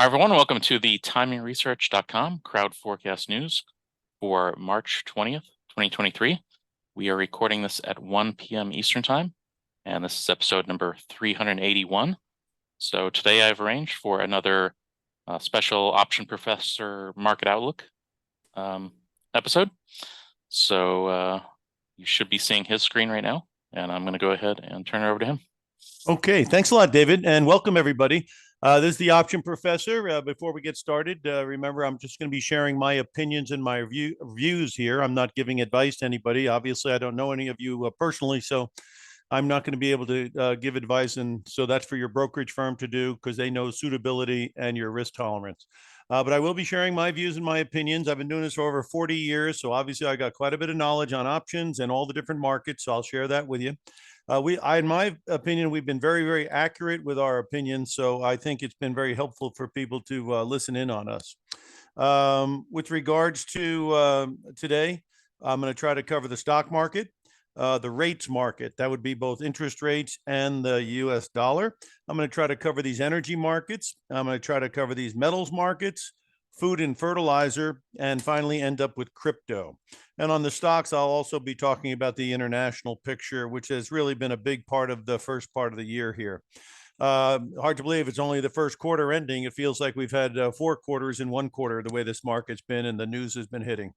Hi, everyone. Welcome to the TimingResearch.com crowd forecast news for March 20th, 2023. We are recording this at 1 p.m. Eastern Time, and this is episode number 381. So today I've arranged for another special Option Professor Market Outlook episode. So you should be seeing his screen right now, and I'm going to go ahead and turn it over to him. Okay, thanks a lot, David, and welcome everybody. This is the Option Professor. Before we get started, remember, I'm just going to be sharing my opinions and my views here. I'm not giving advice to anybody. Obviously, I don't know any of you personally, so I'm not going to be able to give advice. And so that's for your brokerage firm to do because they know suitability and your risk tolerance. But I will be sharing my views and my opinions. I've been doing this for over 40 years. So obviously, I got quite a bit of knowledge on options and all the different markets. So I'll share that with you. In my opinion, we've been very, very accurate with our opinions. So I think it's been very helpful for people to listen in on us. With regards to today, I'm going to try to cover the stock market, the rates market. That would be both interest rates and the US dollar. I'm going to try to cover these energy markets. I'm going to try to cover these metals markets, food and fertilizer, and finally end up with crypto. And on the stocks, I'll also be talking about the international picture, which has really been a big part of the first part of the year here. Hard to believe it's only the first quarter ending. It feels like we've had 4 quarters in 1 quarter, the way this market's been and the news has been hitting.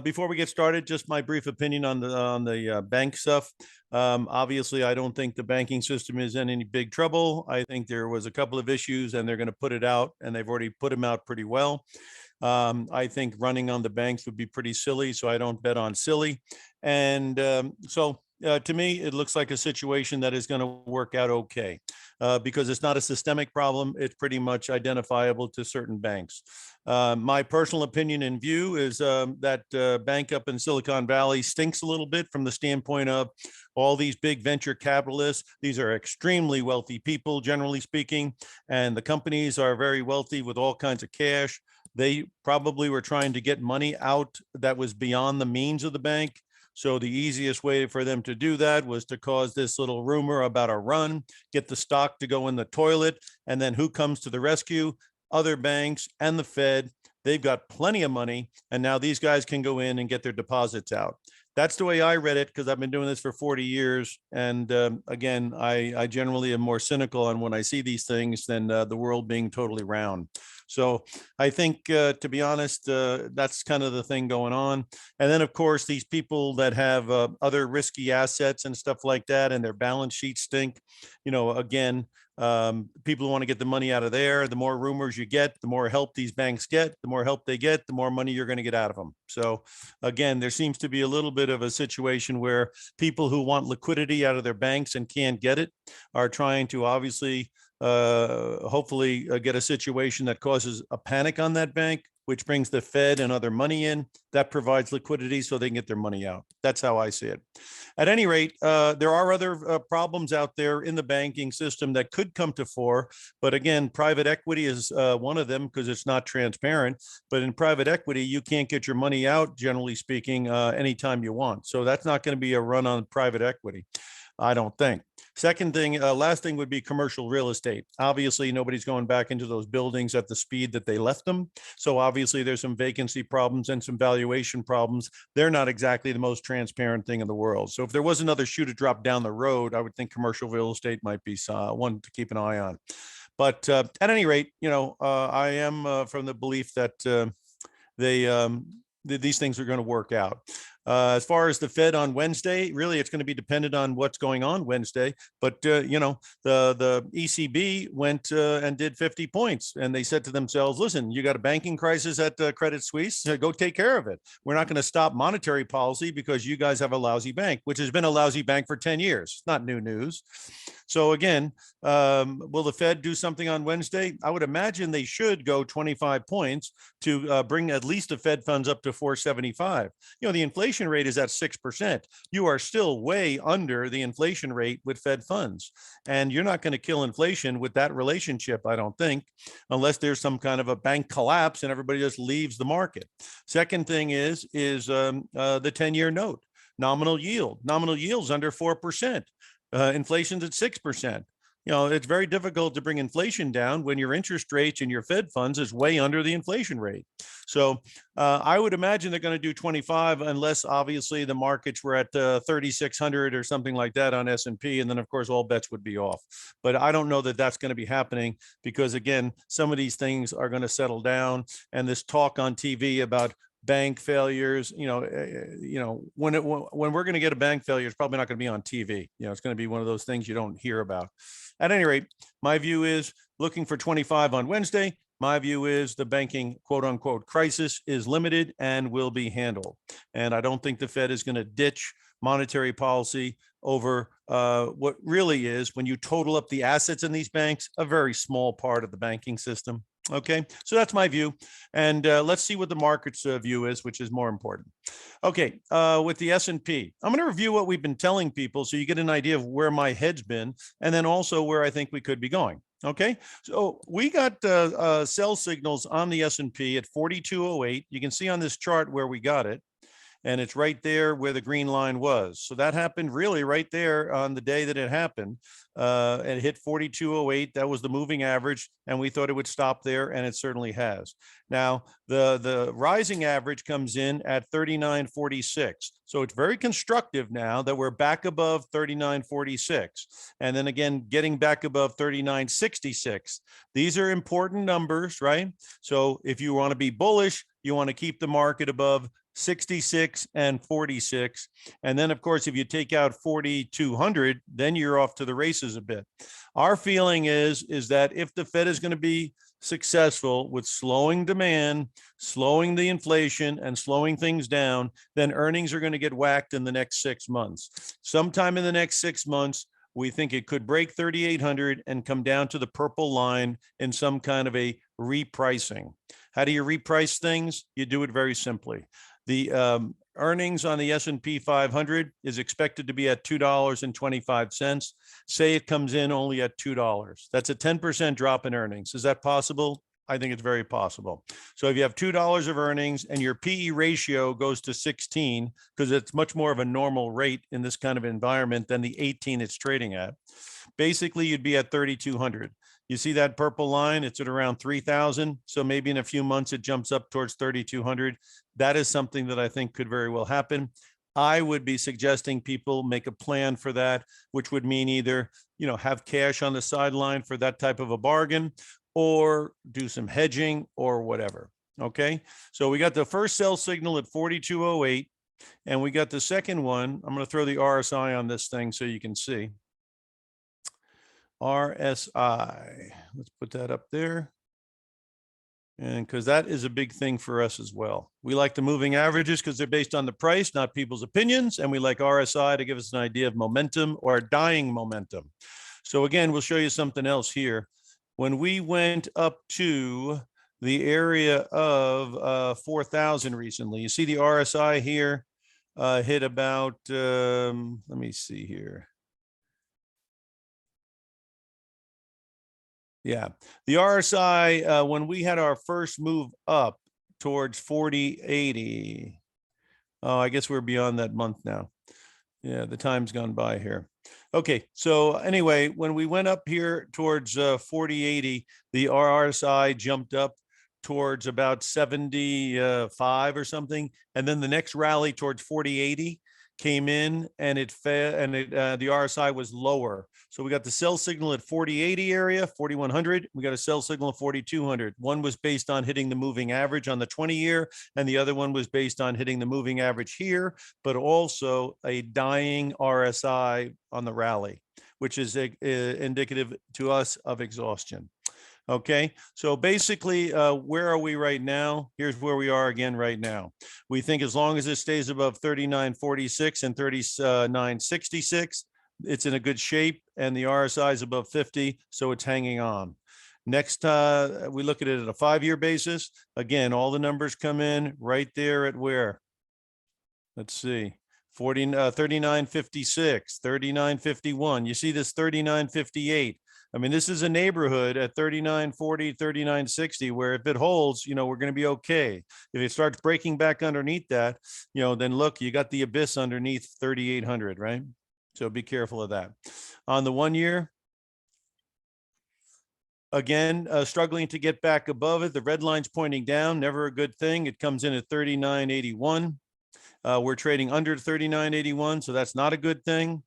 Before we get started, just my brief opinion on the bank stuff. Obviously, I don't think the banking system is in any big trouble. I think there was a couple of issues and they're going to put it out, and they've already put them out pretty well. I think running on the banks would be pretty silly, so I don't bet on silly. And to me, it looks like a situation that is going to work out okay because it's not a systemic problem. It's pretty much identifiable to certain banks. My personal opinion and view is that bank up in Silicon Valley stinks a little bit from the standpoint of all these big venture capitalists. These are extremely wealthy people, generally speaking, and the companies are very wealthy with all kinds of cash. They probably were trying to get money out that was beyond the means of the bank. So the easiest way for them to do that was to cause this little rumor about a run, get the stock to go in the toilet, and then who comes to the rescue? Other banks and the Fed. They've got plenty of money, and now these guys can go in and get their deposits out. That's the way I read it because I've been doing this for 40 years. And again, I generally am more cynical on when I see these things than the world being totally round. So I think, to be honest, that's kind of the thing going on. And then, of course, these people that have other risky assets and stuff like that, and their balance sheets stink, again, people who want to get the money out of there. The more rumors you get, the more help these banks get. The more help they get, the more money you're going to get out of them. So again, there seems to be a little bit of a situation where people who want liquidity out of their banks and can't get it are trying to obviously hopefully get a situation that causes a panic on that bank, which brings the Fed and other money in. That provides liquidity so they can get their money out. That's how I see it. At any rate, there are other problems out there in the banking system that could come to fore. But again, private equity is one of them because it's not transparent. But in private equity, you can't get your money out, generally speaking, anytime you want. So that's not going to be a run on private equity, I don't think. Second thing, last thing would be commercial real estate. Obviously, nobody's going back into those buildings at the speed that they left them. So obviously, there's some vacancy problems and some valuation problems. They're not exactly the most transparent thing in the world. So if there was another shoe to drop down the road, I would think commercial real estate might be one to keep an eye on. But at any rate, I am from the belief that these things are going to work out. As far as the Fed on Wednesday, really, it's going to be dependent on what's going on Wednesday. But, the ECB went and did 50 points. And they said to themselves, listen, you got a banking crisis at Credit Suisse. Go take care of it. We're not going to stop monetary policy because you guys have a lousy bank, which has been a lousy bank for 10 years. It's not new news. So again, will the Fed do something on Wednesday? I would imagine they should go 25 points to bring at least the Fed funds up to 475. The inflation rate is at 6%. You are still way under the inflation rate with Fed funds. And you're not going to kill inflation with that relationship, I don't think, unless there's some kind of a bank collapse and everybody just leaves the market. Second thing is the 10-year note. Nominal yield. Nominal yield's under 4%. Inflation's at 6%. It's very difficult to bring inflation down when your interest rates and your Fed funds is way under the inflation rate. So I would imagine they're going to do 25 unless obviously the markets were at 3,600 or something like that on S&P. And then, of course, all bets would be off. But I don't know that that's going to be happening because, again, some of these things are going to settle down. And this talk on TV about bank failures, when we're going to get a bank failure, it's probably not going to be on TV. It's going to be one of those things you don't hear about. At any rate, my view is looking for 25 on Wednesday. My view is the banking quote unquote crisis is limited and will be handled. And I don't think the Fed is going to ditch monetary policy over what really is, when you total up the assets in these banks, a very small part of the banking system. Okay, so that's my view. And let's see what the market's view is, which is more important. Okay, with the S&P, I'm going to review what we've been telling people so you get an idea of where my head's been and then also where I think we could be going. Okay, so we got sell signals on the S&P at 4208. You can see on this chart where we got it. And it's right there where the green line was. So that happened really right there on the day that it happened. And it hit 4208. That was the moving average. And we thought it would stop there, and it certainly has. Now, the rising average comes in at 3946. So it's very constructive now that we're back above 3946. And then again, getting back above 3966. These are important numbers, right? So if you want to be bullish, you want to keep the market above 66 and 46. And then, of course, if you take out 4,200, then you're off to the races a bit. Our feeling is that if the Fed is going to be successful with slowing demand, slowing the inflation, and slowing things down, then earnings are going to get whacked in the next 6 months. Sometime in the next 6 months, we think it could break 3,800 and come down to the purple line in some kind of a repricing. How do you reprice things? You do it very simply. The earnings on the S&P 500 is expected to be at $2.25. Say it comes in only at $2. That's a 10% drop in earnings. Is that possible? I think it's very possible. So if you have $2 of earnings and your PE ratio goes to 16, because it's much more of a normal rate in this kind of environment than the 18 it's trading at, basically you'd be at 3,200. You see that purple line? It's at around 3,000. So maybe in a few months, it jumps up towards 3,200. That is something that I think could very well happen. I would be suggesting people make a plan for that, which would mean either, have cash on the sideline for that type of a bargain, or do some hedging or whatever. Okay. So we got the first sell signal at 4208, and we got the second one. I'm going to throw the RSI on this thing so you can see. RSI. Let's put that up there. And because that is a big thing for us as well. We like the moving averages because they're based on the price, not people's opinions. And we like RSI to give us an idea of momentum or dying momentum. So again, we'll show you something else here. When we went up to the area of 4,000 recently, you see the RSI here hit about, let me see here. Yeah, the RSI, when we had our first move up towards 4080, oh, I guess we're beyond that month now. Yeah, the time's gone by here. Okay, so anyway, when we went up here towards 4080, the RSI jumped up towards about 75 or something. And then the next rally towards 4080 came in, and it fed, and the RSI was lower. So we got the sell signal at 4080 area, 4100. We got a sell signal at 4200. One was based on hitting the moving average on the 20-year, and the other one was based on hitting the moving average here, but also a dying RSI on the rally, which is indicative to us of exhaustion. Okay, so basically, where are we right now? Here's where we are again right now. We think as long as it stays above 39.46 and 39.66, it's in a good shape, and the RSI is above 50, so it's hanging on. Next, we look at it at a 5-year basis. Again, all the numbers come in right there at where? Let's see. 39.56, 39.51. You see this 39.58. I mean, this is a neighborhood at 39.40, 39.60, where if it holds, we're going to be okay. If it starts breaking back underneath that, then look, you got the abyss underneath 3,800, right? So be careful of that. On the 1 year, Again, struggling to get back above it. The red line's pointing down, never a good thing. It comes in at 39.81. We're trading under 39.81, so that's not a good thing.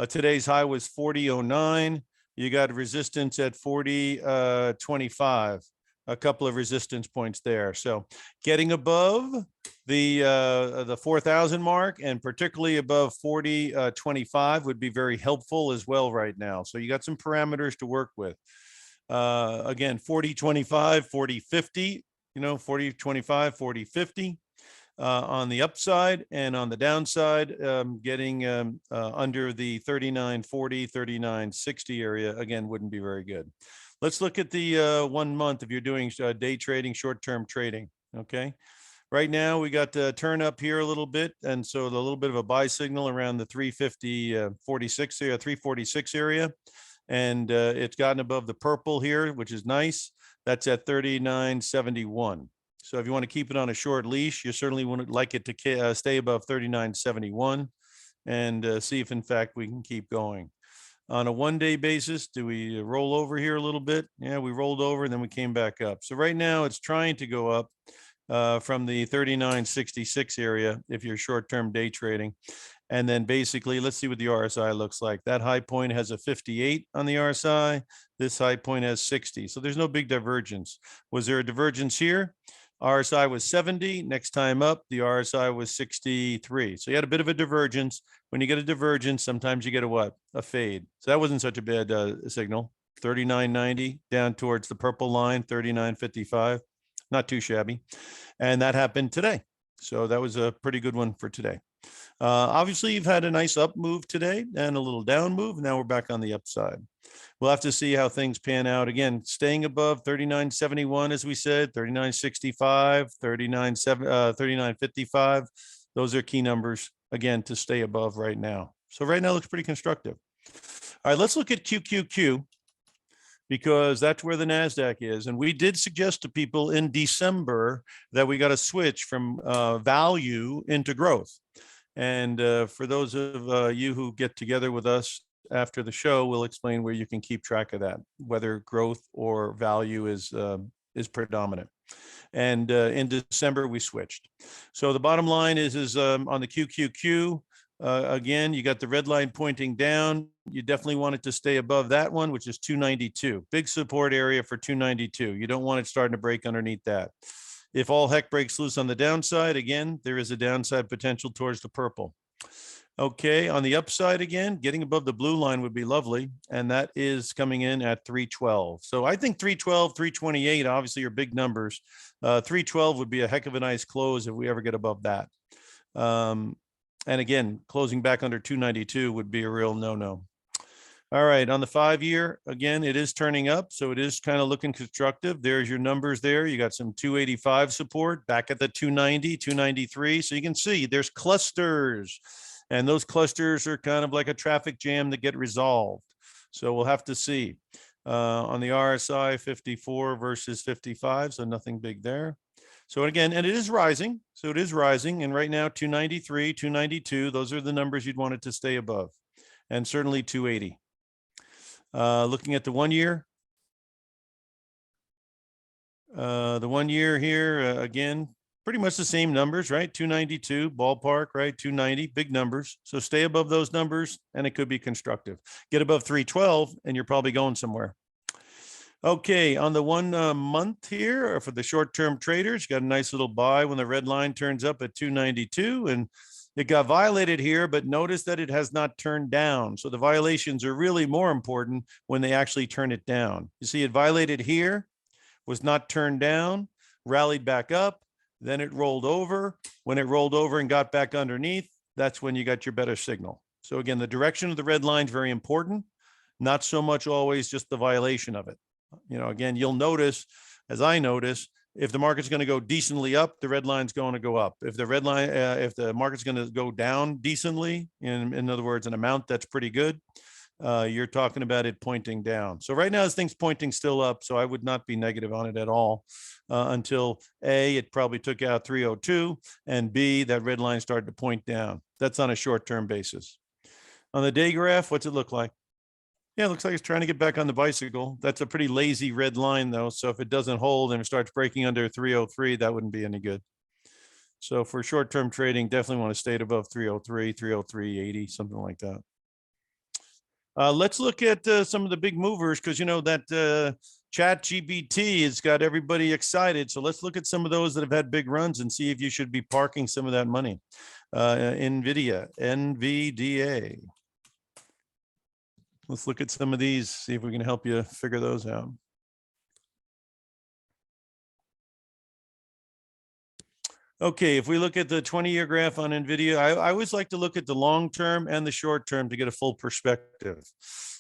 Today's high was 40.09. You got resistance at 40.25. A couple of resistance points there. So getting above the 4,000 mark and particularly above 40.25 would be very helpful as well right now. So you got some parameters to work with. Again, 40.25, 40.50, 40.25, 40.50. On the upside, and on the downside, getting under the 39.40, 39.60 area, again, wouldn't be very good. Let's look at the 1 month if you're doing day trading, short-term trading, okay? Right now, we got the turn up here a little bit, and so a little bit of a buy signal around the 350.46 area, 346 area, and it's gotten above the purple here, which is nice. That's at 39.71. So if you want to keep it on a short leash, you certainly wouldn't like it to stay above 39.71 and see if, in fact, we can keep going. On a one-day basis, do we roll over here a little bit? Yeah, we rolled over and then we came back up. So right now it's trying to go up from the 39.66 area if you're short-term day trading. And then basically, let's see what the RSI looks like. That high point has a 58 on the RSI. This high point has 60. So there's no big divergence. Was there a divergence here? RSI was 70. Next time up, the RSI was 63. So you had a bit of a divergence. When you get a divergence, sometimes you get a what? A fade. So that wasn't such a bad signal. 39.90 down towards the purple line, 39.55. Not too shabby. And that happened today. So that was a pretty good one for today. Obviously, you've had a nice up move today and a little down move. Now we're back on the upside. We'll have to see how things pan out. Again, staying above 39.71, as we said, 39.65, 39.55. Those are key numbers, again, to stay above right now. So right now looks pretty constructive. All right, let's look at QQQ because that's where the NASDAQ is. And we did suggest to people in December that we got to switch from value into growth. And for those of you who get together with us after the show, we'll explain where you can keep track of that, whether growth or value is predominant. And in December, we switched. So the bottom line is on the QQQ, again, you got the red line pointing down. You definitely want it to stay above that one, which is 292. Big support area for 292. You don't want it starting to break underneath that. If all heck breaks loose on the downside, again, there is a downside potential towards the purple. Okay, on the upside again, getting above the blue line would be lovely, and that is coming in at 312. So I think 312, 328 obviously are big numbers. 312 would be a heck of a nice close if we ever get above that. And again, closing back under 292 would be a real no-no. All right, on the 5-year, again, it is turning up, so it is kind of looking constructive. There's your numbers there. You got some 285 support back at the 290, 293. So you can see there's clusters, and those clusters are kind of like a traffic jam that get resolved. So we'll have to see. On the RSI, 54 versus 55, so nothing big there. So again, and it is rising. So it is rising, and right now 293, 292, those are the numbers you'd want it to stay above, and certainly 280. Looking at the 1 year. The 1 year here, again, pretty much the same numbers, right? 292 ballpark, right? 290, big numbers. So stay above those numbers and it could be constructive. Get above 312 and you're probably going somewhere. Okay, on the 1 month here for the short-term traders, you got a nice little buy when the red line turns up at 292 and it got violated here, but notice that it has not turned down. So the violations are really more important when they actually turn it down. You see it violated here, was not turned down, rallied back up, then it rolled over. When it rolled over and got back underneath, that's when you got your better signal. So again, the direction of the red line is very important, not so much always just the violation of it. Again, you'll notice, as I notice, if the market's going to go decently up, the red line's going to go up. If the market's going to go down decently, in other words, an amount that's pretty good, you're talking about it pointing down. So right now, this thing's pointing still up, so I would not be negative on it at all until A, it probably took out 302, and B, that red line started to point down. That's on a short-term basis. On the day graph, what's it look like? Yeah, it looks like it's trying to get back on the bicycle. That's a pretty lazy red line though. So if it doesn't hold and it starts breaking under 303, that wouldn't be any good. So for short-term trading, definitely want to stay above 303, 303.80, something like that. Let's look at some of the big movers because you know that Chat GPT has got everybody excited. So let's look at some of those that have had big runs and see if you should be parking some of that money. NVDA. Let's look at some of these, see if we can help you figure those out. Okay, if we look at the 20-year graph on NVIDIA, I always like to look at the long term and the short term to get a full perspective.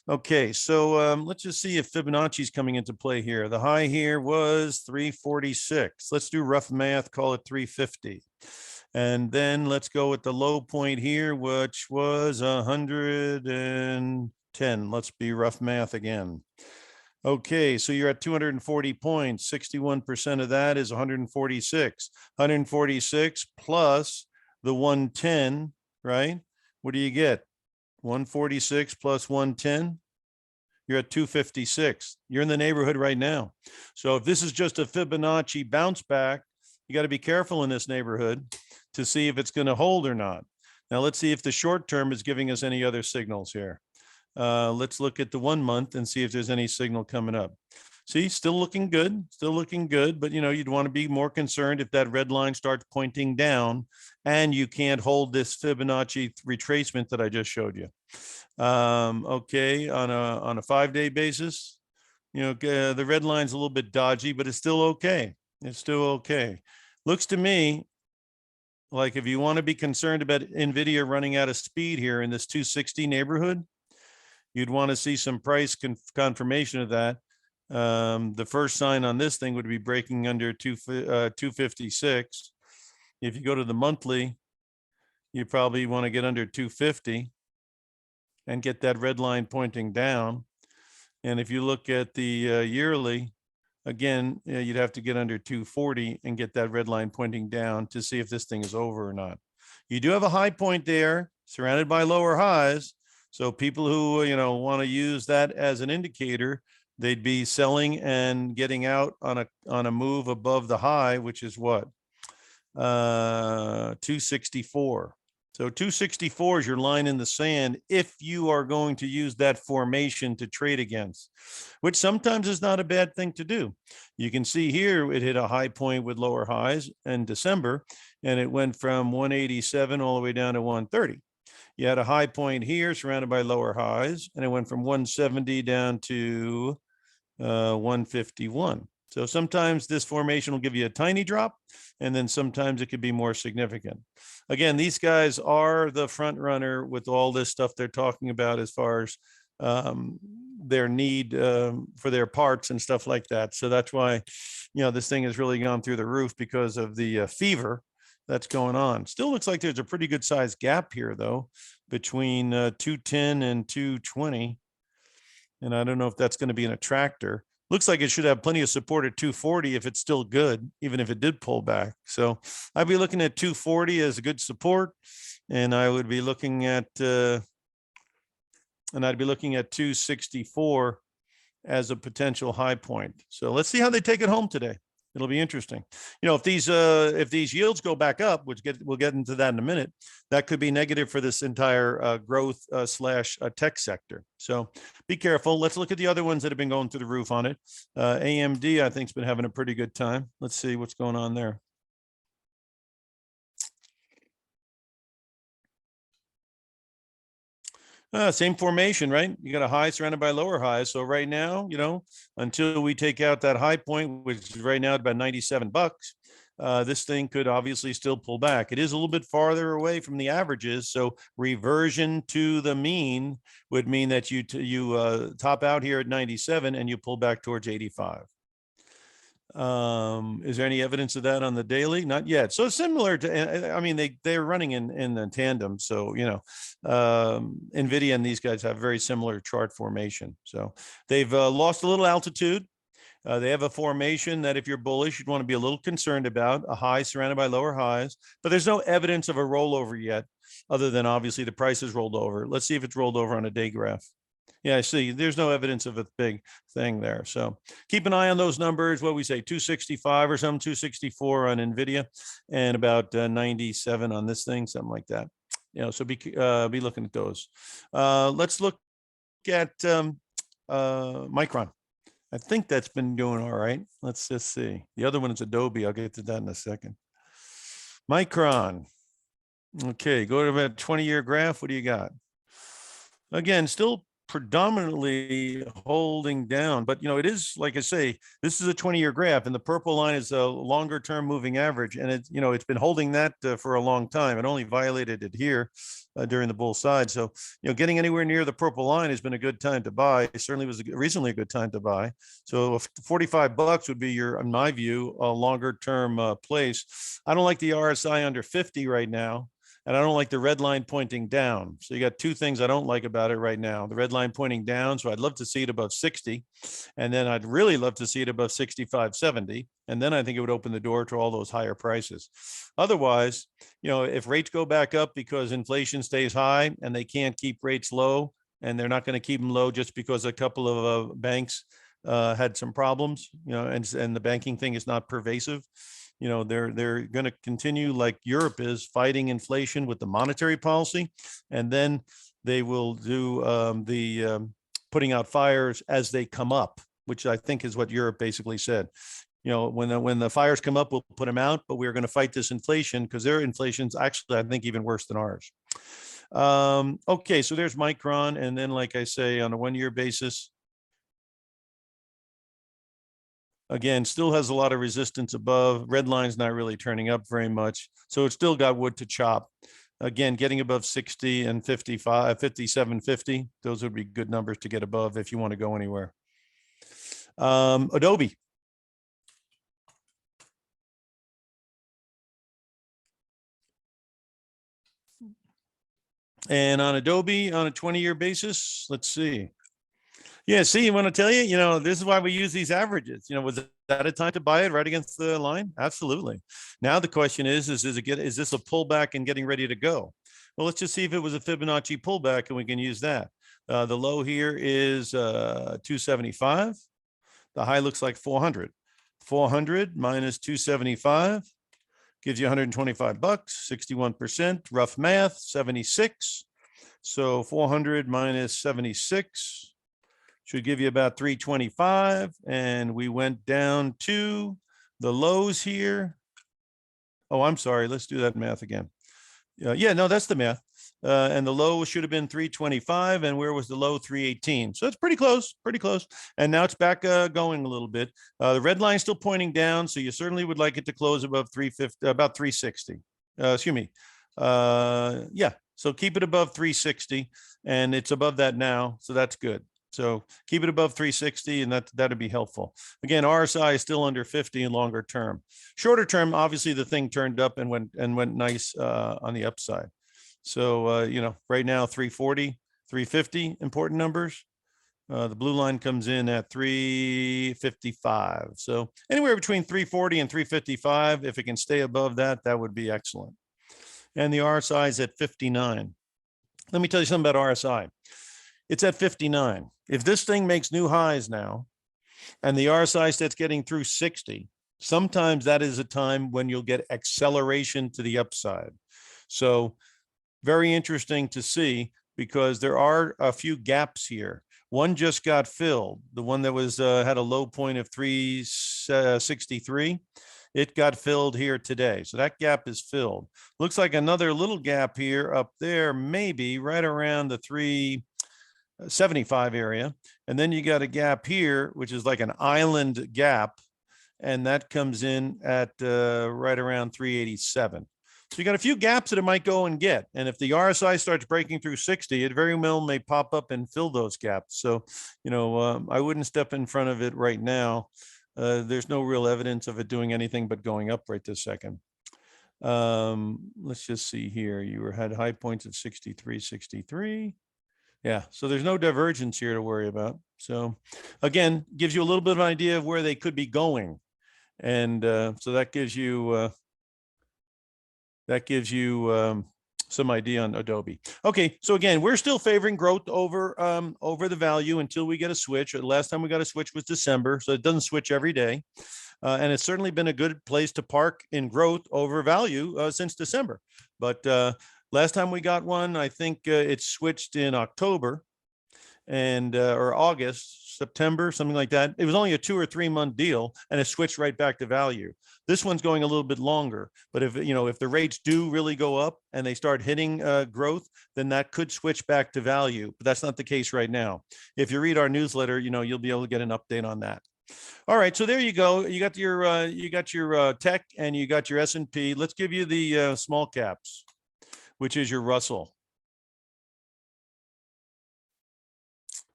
Okay, so let's just see if Fibonacci is coming into play here. The high here was 346. Let's do rough math, call it 350. And then let's go with the low point here, which was 110. Let's be rough math again. Okay, so you're at 240 points. 61% of that is 146. 146 plus the 110, right? What do you get? 146 plus 110. You're at 256. You're in the neighborhood right now. So if this is just a Fibonacci bounce back, you got to be careful in this neighborhood to see if it's going to hold or not. Now let's see if the short term is giving us any other signals here. Let's look at the 1 month and see if there's any signal coming up. See, still looking good, but you know, you'd want to be more concerned if that red line starts pointing down and you can't hold this Fibonacci retracement that I just showed you. Okay, on a 5-day basis, you know, the red line's a little bit dodgy, but it's still okay. It's still okay. Looks to me like if you want to be concerned about NVIDIA running out of speed here in this 260 neighborhood, you'd want to see some price confirmation of that. The first sign on this thing would be breaking under 256. If you go to the monthly, you probably want to get under 250 and get that red line pointing down. And if you look at the yearly, again, you'd have to get under 240 and get that red line pointing down to see if this thing is over or not. You do have a high point there surrounded by lower highs. So people who, you know, want to use that as an indicator, they'd be selling and getting out on a move above the high, which is what? 264. So 264 is your line in the sand if you are going to use that formation to trade against, which sometimes is not a bad thing to do. You can see here it hit a high point with lower highs in December, and it went from 187 all the way down to 130. You had a high point here surrounded by lower highs, and it went from 170 down to 151. So sometimes this formation will give you a tiny drop, and then sometimes it could be more significant. Again, these guys are the front runner with all this stuff they're talking about as far as their need for their parts and stuff like that. So that's why, you know, this thing has really gone through the roof because of the fever that's going on. Still looks like there's a pretty good sized gap here, though, between 210 and 220. And I don't know if that's going to be an attractor. Looks like it should have plenty of support at 240 if it's still good, even if it did pull back. So I'd be looking at 240 as a good support, and I would be looking at 264 as a potential high point. So let's see how they take it home today. It'll be interesting. You know, if these yields go back up, which we'll get into that in a minute, that could be negative for this entire growth slash tech sector. So be careful. Let's look at the other ones that have been going through the roof on it. AMD, I think, has been having a pretty good time. Let's see what's going on there. Same formation, right? You got a high surrounded by lower highs. So right now, you know, until we take out that high point, which is right now at about 97 bucks, this thing could obviously still pull back. It is a little bit farther away from the averages. So reversion to the mean would mean that you top out here at 97 and you pull back towards 85. Is there any evidence of that on the daily? Not yet. So similar to, I mean, they're running in the tandem. So, you know, NVIDIA and these guys have very similar chart formation. So they've lost a little altitude. They have a formation that if you're bullish, you'd want to be a little concerned about, a high surrounded by lower highs, but there's no evidence of a rollover yet, other than obviously the price has rolled over. Let's see if it's rolled over on a day graph. Yeah, I see. There's no evidence of a big thing there. So keep an eye on those numbers. What we say, 265 or something, 264 on NVIDIA, and about 97 on this thing, something like that. So be looking at those. Let's look at Micron. I think that's been doing all right. Let's just see. The other one is Adobe. I'll get to that in a second. Micron. Okay, go to that 20-year graph. What do you got? Again, still predominantly holding down, but it is, like I say, this is a 20-year graph, and the purple line is a longer term moving average, and it's been holding that for a long time. It only violated it here during the bull side. So getting anywhere near the purple line has been a good time to buy. It certainly was recently a good time to buy. So $45 would be your, in my view, a longer term place. I don't like the RSI under 50 right now. And I don't like the red line pointing down. So you got two things I don't like about it right now. The red line pointing down, so I'd love to see it above 60. And then I'd really love to see it above 65, 70. And then I think it would open the door to all those higher prices. Otherwise, if rates go back up because inflation stays high and they can't keep rates low, and they're not going to keep them low just because a couple of banks had some problems, and the banking thing is not pervasive. They're going to continue, like Europe is, fighting inflation with the monetary policy, and then they will do the putting out fires as they come up, which I think is what Europe basically said. When the fires come up, we'll put them out, but we're going to fight this inflation because their inflation's actually, I think, even worse than ours. Okay, so there's Micron, and then, like I say, on a 1-year basis, again, still has a lot of resistance above. Red line's not really turning up very much. So it's still got wood to chop. Again, getting above 60 and 55, 57, 50. Those would be good numbers to get above if you want to go anywhere. Adobe. And on Adobe, on a 20-year basis, let's see. Yeah, see, you want to tell you, this is why we use these averages. Was that a time to buy it right against the line? Absolutely. Now the question is this a pullback and getting ready to go? Well, let's just see if it was a Fibonacci pullback, and we can use that. The low here is 275. The high looks like 400. 400 minus 275 gives you 125 bucks, 61%. Rough math, 76. So 400 minus 76 should give you about 325. And we went down to the lows here. Oh, I'm sorry. Let's do that math again. Yeah, no, that's the math. And the low should have been 325. And where was the low? 318. So it's pretty close, pretty close. And now it's back going a little bit. The red line is still pointing down. So you certainly would like it to close above 350, about 360. Excuse me. Yeah, so keep it above 360. And it's above that now. So that's good. So keep it above 360, and that'd be helpful. Again, RSI is still under 50 in longer term. Shorter term, obviously the thing turned up and went nice on the upside. So right now 340, 350, important numbers. The blue line comes in at 355. So anywhere between 340 and 355, if it can stay above that, that would be excellent. And the RSI is at 59. Let me tell you something about RSI. It's at 59. If this thing makes new highs now, and the RSI starts getting through 60, sometimes that is a time when you'll get acceleration to the upside. So very interesting to see, because there are a few gaps here. One just got filled. The one that was had a low point of 363. It got filled here today. So that gap is filled. Looks like another little gap here up there, maybe right around the 375 area. And then you got a gap here, which is like an island gap. And that comes in at right around 387. So you got a few gaps that it might go and get. And if the RSI starts breaking through 60, it very well may pop up and fill those gaps. So, I wouldn't step in front of it right now. There's no real evidence of it doing anything but going up right this second. Let's just see here. You had high points of 63, 63. Yeah, so there's no divergence here to worry about. So again, gives you a little bit of an idea of where they could be going. And so that gives you some idea on Adobe. Okay, so again, we're still favoring growth over the value until we get a switch. The last time we got a switch was December, so it doesn't switch every day. And it's certainly been a good place to park in growth over value since December. But last time we got one, I think it switched in October and or August, September, something like that. It was only a 2 or 3 month deal, and it switched right back to value. This one's going a little bit longer, but if the rates do really go up and they start hitting growth, then that could switch back to value. But that's not the case right now. If you read our newsletter, you'll be able to get an update on that. All right, so there you go. You got your tech and you got your S&P. Let's give you the small caps, which is your Russell.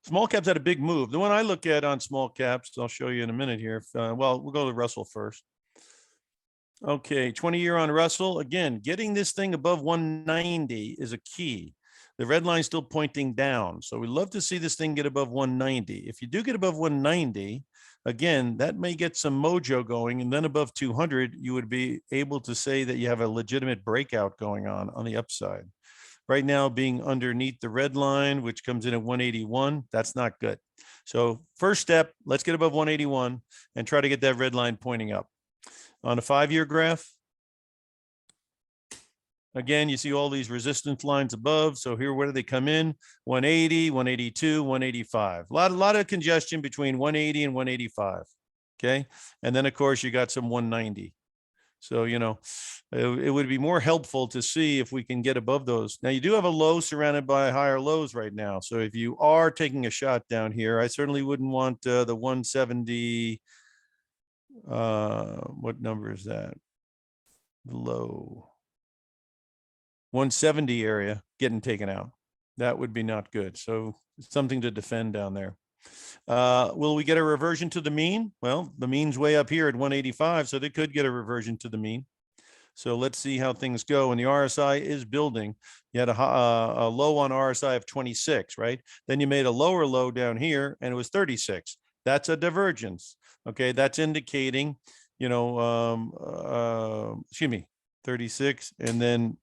Small caps had a big move. The one I look at on small caps, I'll show you in a minute here. Well, we'll go to Russell first. Okay, 20-year on Russell. Again, getting this thing above 190 is a key. The red line still pointing down. So we love to see this thing get above 190. If you do get above 190, again, that may get some mojo going. And then above 200, you would be able to say that you have a legitimate breakout going on the upside. Right now, being underneath the red line, which comes in at 181, that's not good. So first step, let's get above 181 and try to get that red line pointing up. On a 5-year graph, again, you see all these resistance lines above. So here, where do they come in? 180, 182, 185. A lot of congestion between 180 and 185. Okay. And then, of course, you got some 190. So, it would be more helpful to see if we can get above those. Now, you do have a low surrounded by higher lows right now. So if you are taking a shot down here, I certainly wouldn't want the 170. What number is that? Low 170 area getting taken out. That would be not good. So something to defend down there. Will we get a reversion to the mean? Well, the mean's way up here at 185, so they could get a reversion to the mean. So let's see how things go. And the RSI is building. You had a low on RSI of 26, right? Then you made a lower low down here, and it was 36. That's a divergence. Okay, that's indicating, excuse me, 36, and then,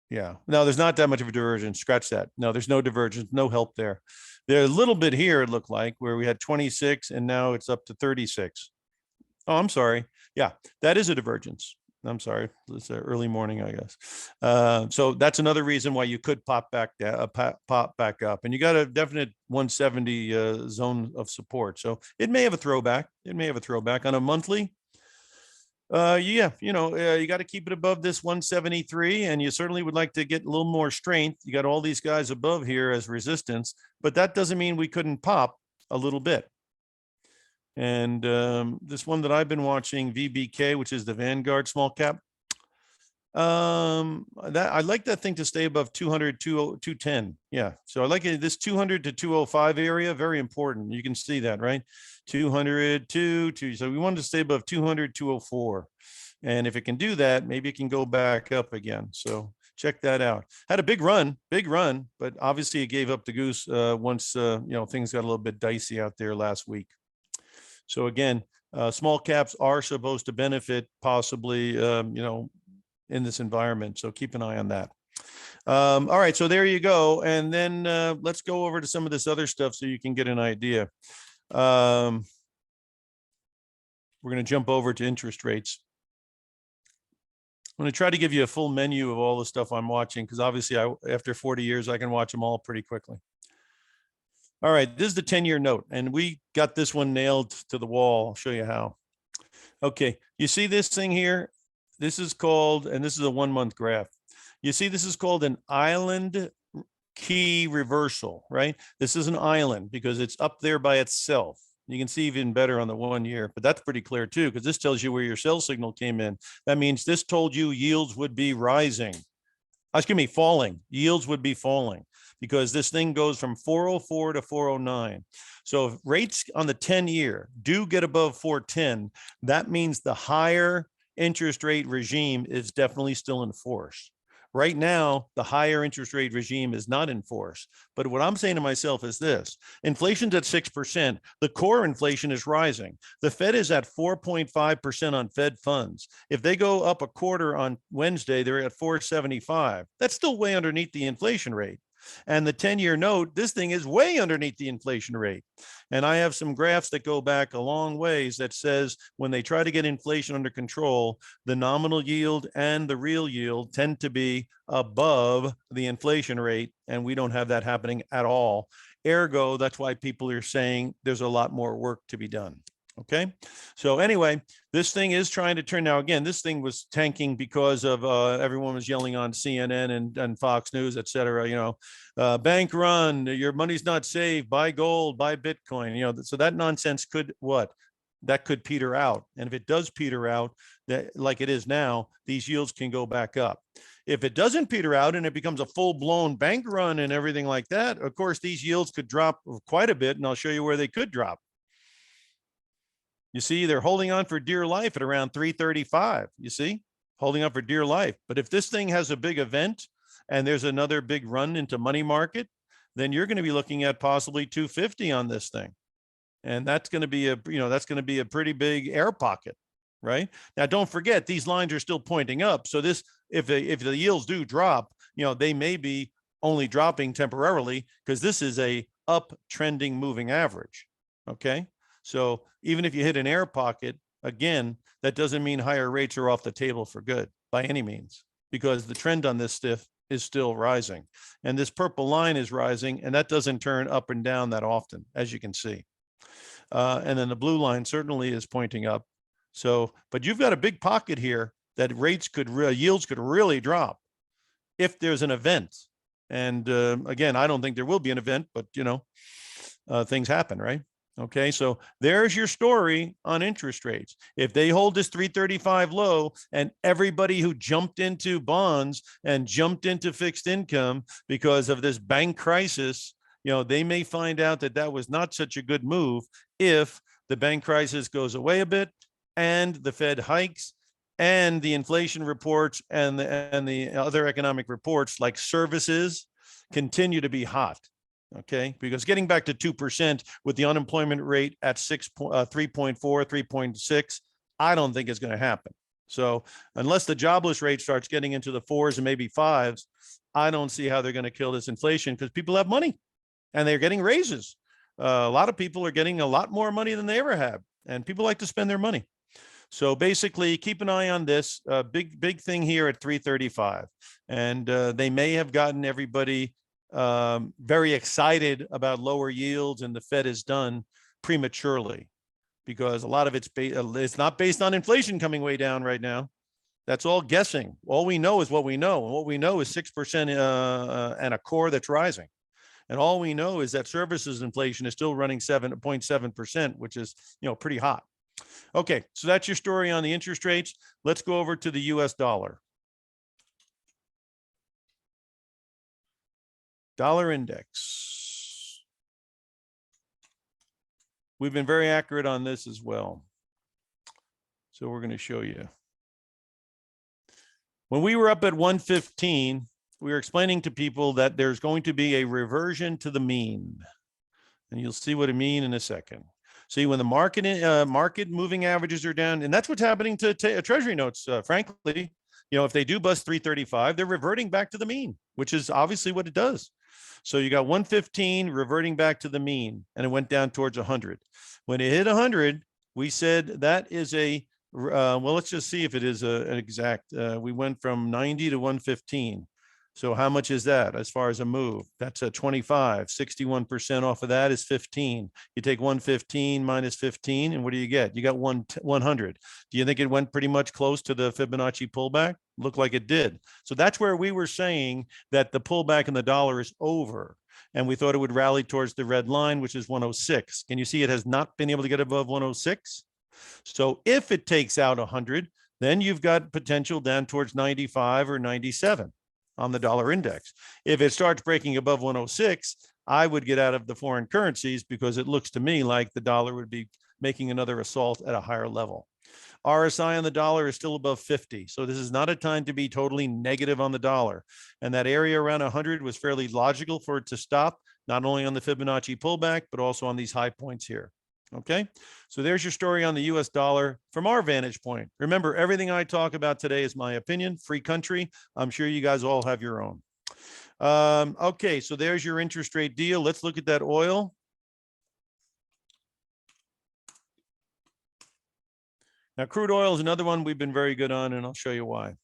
yeah. No, there's not that much of a divergence. Scratch that. No, there's no divergence, no help there. There's a little bit here, it looked like, where we had 26, and now it's up to 36. Oh, I'm sorry. Yeah, that is a divergence. I'm sorry. It's early morning, I guess. So that's another reason why you could pop back up, and you got a definite 170 zone of support. So it may have a throwback. It may have a throwback on a monthly. Yeah, you got to keep it above this 173, and you certainly would like to get a little more strength. You got all these guys above here as resistance, but that doesn't mean we couldn't pop a little bit. And this one that I've been watching, VBK, which is the Vanguard small cap, that I like that thing to stay above 200, 210. Yeah. So I like it, this 200 to 205 area, very important. You can see that, right? 200, 2. So we wanted to stay above 200, 204. And if it can do that, maybe it can go back up again. So check that out. Had a big run, but obviously it gave up the goose once, things got a little bit dicey out there last week. So again, small caps are supposed to benefit possibly, in this environment. So keep an eye on that. All right, so there you go. And then let's go over to some of this other stuff so you can get an idea. We're going to jump over to interest rates. I'm going to try to give you a full menu of all the stuff I'm watching, because obviously after 40 years, I can watch them all pretty quickly. All right, this is the 10-year note, and we got this one nailed to the wall. I'll show you how. Okay, you see this thing here? This is called, and this is a 1-month graph. You see, this is called an island key reversal, right? This is an island because it's up there by itself. You can see even better on the 1 year, but that's pretty clear too, because this tells you where your sell signal came in. That means this told you yields would be rising. Excuse me, falling. Yields would be falling because this thing goes from 404 to 409. So if rates on the 10-year do get above 410, that means the higher interest rate regime is definitely still in force. Right now, the higher interest rate regime is not in force. But what I'm saying to myself is this: inflation's at 6%. The core inflation is rising. The Fed is at 4.5% on Fed funds. If they go up a quarter on Wednesday, they're at 4.75. That's still way underneath the inflation rate. And the 10-year note, this thing is way underneath the inflation rate. And I have some graphs that go back a long ways that says when they try to get inflation under control, the nominal yield and the real yield tend to be above the inflation rate. And we don't have that happening at all. Ergo, that's why people are saying there's a lot more work to be done. Okay. So anyway, this thing is trying to turn. Now, again, this thing was tanking because of everyone was yelling on CNN and Fox News, et cetera, bank run, your money's not safe, buy gold, buy Bitcoin, so that nonsense could what? That could peter out. And if it does peter out, that like it is now, these yields can go back up. If it doesn't peter out and it becomes a full-blown bank run and everything like that, of course, these yields could drop quite a bit, and I'll show you where they could drop. You see, they're holding on for dear life at around 335. You see, holding on for dear life. But if this thing has a big event and there's another big run into money market, then you're going to be looking at possibly 250 on this thing. And that's going to be a pretty big air pocket, right? Now, don't forget, these lines are still pointing up. So this, if the yields do drop, they may be only dropping temporarily because this is a uptrending moving average. Okay. So even if you hit an air pocket, again, that doesn't mean higher rates are off the table for good by any means, because the trend on this stiff is still rising. And this purple line is rising, and that doesn't turn up and down that often, as you can see. And then the blue line certainly is pointing up. So, but you've got a big pocket here that yields could really drop if there's an event. And again, I don't think there will be an event, but things happen, right? Okay, so there's your story on interest rates. If they hold this 335 low, and everybody who jumped into bonds and jumped into fixed income because of this bank crisis, they may find out that that was not such a good move if the bank crisis goes away a bit and the Fed hikes and the inflation reports and the other economic reports like services continue to be hot. Okay, because getting back to 2% with the unemployment rate at 3.4, 3.6, I don't think it's going to happen. So unless the jobless rate starts getting into the 4s and maybe 5s, I don't see how they're going to kill this inflation, because people have money and they're getting raises. A lot of people are getting a lot more money than they ever have, and people like to spend their money. So basically, keep an eye on this big thing here at 335, and they may have gotten everybody very excited about lower yields, and the Fed is done prematurely, because a lot of it's not based on inflation coming way down right now. That's all guessing. All we know is what we know, and what we know is 6% and a core that's rising. And all we know is that services inflation is still running 7.7%, which is pretty hot. Okay, so that's your story on the interest rates. Let's go over to the US dollar. Dollar index. We've been very accurate on this as well. So we're going to show you. When we were up at 115, we were explaining to people that there's going to be a reversion to the mean. And you'll see what I mean in a second. See, when the market moving averages are down, and that's what's happening to Treasury notes, frankly, if they do bust 335, they're reverting back to the mean, which is obviously what it does. So you got 115 reverting back to the mean, and it went down towards 100. When it hit 100, we said that is well, let's just see if it is an exact. We went from 90 to 115. So how much is that as far as a move? That's a 25. 61% off of that is 15. You take 115 minus 15, and what do you get? You got 100. Do you think it went pretty much close to the Fibonacci pullback? Looked like it did. So that's where we were saying that the pullback in the dollar is over, and we thought it would rally towards the red line, which is 106. Can you see it has not been able to get above 106? So if it takes out 100, then you've got potential down towards 95 or 97 on the dollar index. If it starts breaking above 106, I would get out of the foreign currencies, because it looks to me like the dollar would be making another assault at a higher level. RSI on the dollar is still above 50. So this is not a time to be totally negative on the dollar. And that area around 100 was fairly logical for it to stop, not only on the Fibonacci pullback, but also on these high points here. Okay, so there's your story on the US dollar from our vantage point. Remember, everything I talk about today is my opinion, free country. I'm sure you guys all have your own. Okay, so there's your interest rate deal. Let's look at that oil. Now, crude oil is another one we've been very good on, and I'll show you why.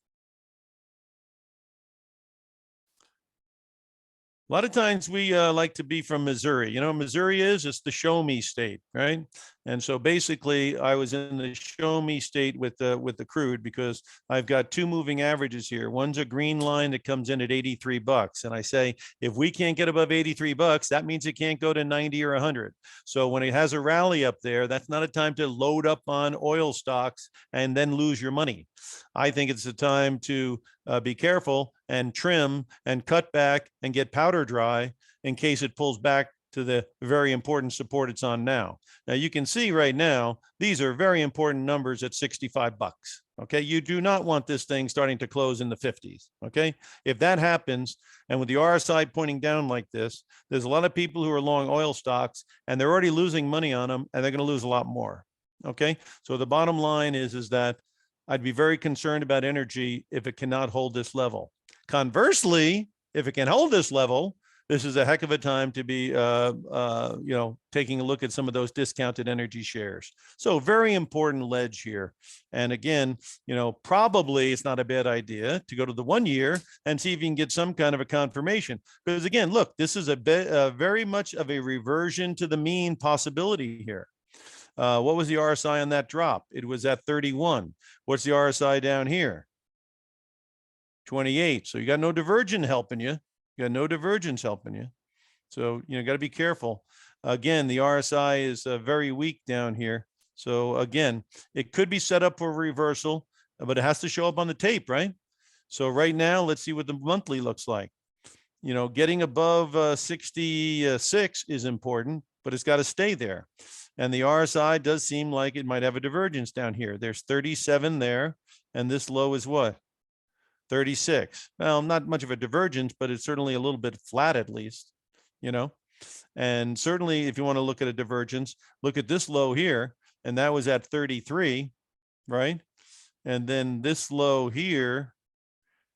A lot of times we like to be from Missouri. You know, Missouri it's the show me state, right? And so basically I was in the show me state with the crude because I've got two moving averages here. One's a green line that comes in at 83 bucks. And I say, if we can't get above 83 bucks, that means it can't go to 90 or 100. So when it has a rally up there, that's not a time to load up on oil stocks and then lose your money. I think it's a time to be careful and trim and cut back and get powder dry in case it pulls back to the very important support it's on now. Now you can see right now, these are very important numbers at 65 bucks. Okay. You do not want this thing starting to close in the 50s. Okay. If that happens, and with the RSI pointing down like this, there's a lot of people who are long oil stocks and they're already losing money on them and they're going to lose a lot more. Okay. So the bottom line is that I'd be very concerned about energy if it cannot hold this level. Conversely, if it can hold this level, this is a heck of a time to be, taking a look at some of those discounted energy shares. So very important ledge here. And again, probably it's not a bad idea to go to the 1 year and see if you can get some kind of a confirmation. Because again, look, this is a bit very much of a reversion to the mean possibility here. What was the RSI on that drop? It was at 31. What's the RSI down here? 28. So you got no divergence helping you. You got no divergence helping you. So, got to be careful. Again, the RSI is very weak down here. So again, it could be set up for a reversal, but it has to show up on the tape, right? So right now, let's see what the monthly looks like. Getting above 66 is important, but it's got to stay there. And the RSI does seem like it might have a divergence down here. There's 37 there, and this low is what? 36. Well, not much of a divergence, but it's certainly a little bit flat at least, And certainly if you want to look at a divergence, look at this low here, and that was at 33, right? And then this low here